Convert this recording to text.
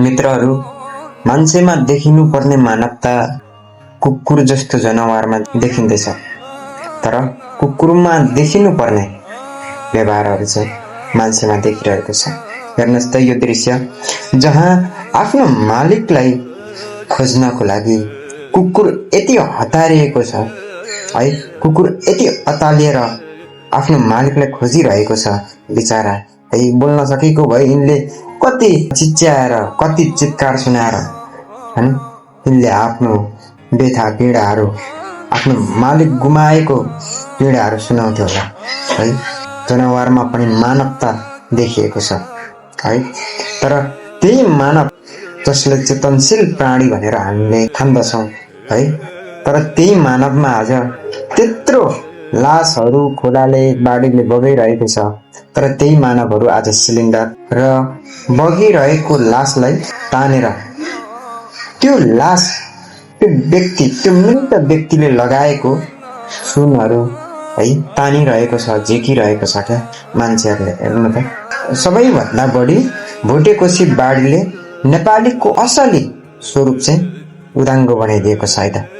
मित्रहरू, मान्छेमा देखिनु पर्ने मानवता कुकुर जस्तो जनावरमा देखिँदैछ, तर कुकुरमा देखिनु पर्ने व्यवहारहरू चाहिँ मान्छेमा देखिरहेको छ। हेर्नुहोस् त यो दृश्य, जहाँ आफ्नो मालिकलाई खोज्नको लागि कुकुर यति हतारिएको छ है, कुकुर यति अतालिएर आफ्नो मालिकलाई खोजिरहेको छ। बिचारा है, बोल्न सकेको भए यिनले कति चिच्याएर, कति चित्कार सुनाएर यिनले आफ्नो व्यथा पीडाहरू, आफ्नो मालिक गुमाएको पीडाहरू सुनाउँथ्यो होला है। जनावरमा पनि मानवता देखिएको छ है, तर त्यही मानव जसले चेतनशील प्राणी भनेर हामीले ठान्दछौँ है, तर त्यही मानवमा आज त्यत्रो लासहरू खोलाले बाढीले बगाइरहेको छ, तर त्यही मानवहरू आज सिलिन्डर र बगिरहेको लासलाई तानेर त्यो लास, त्यो व्यक्ति, त्यो मृत व्यक्तिले लगाएको सुनहरू है तानिरहेको छ, झिकिरहेको छ क्या मान्छेहरूले। हेर्नु त, सबैभन्दा बढी भुटेकोशी बाढीले नेपालीको असली स्वरूप चाहिँ उदाङ्गो बनाइदिएको छ है त।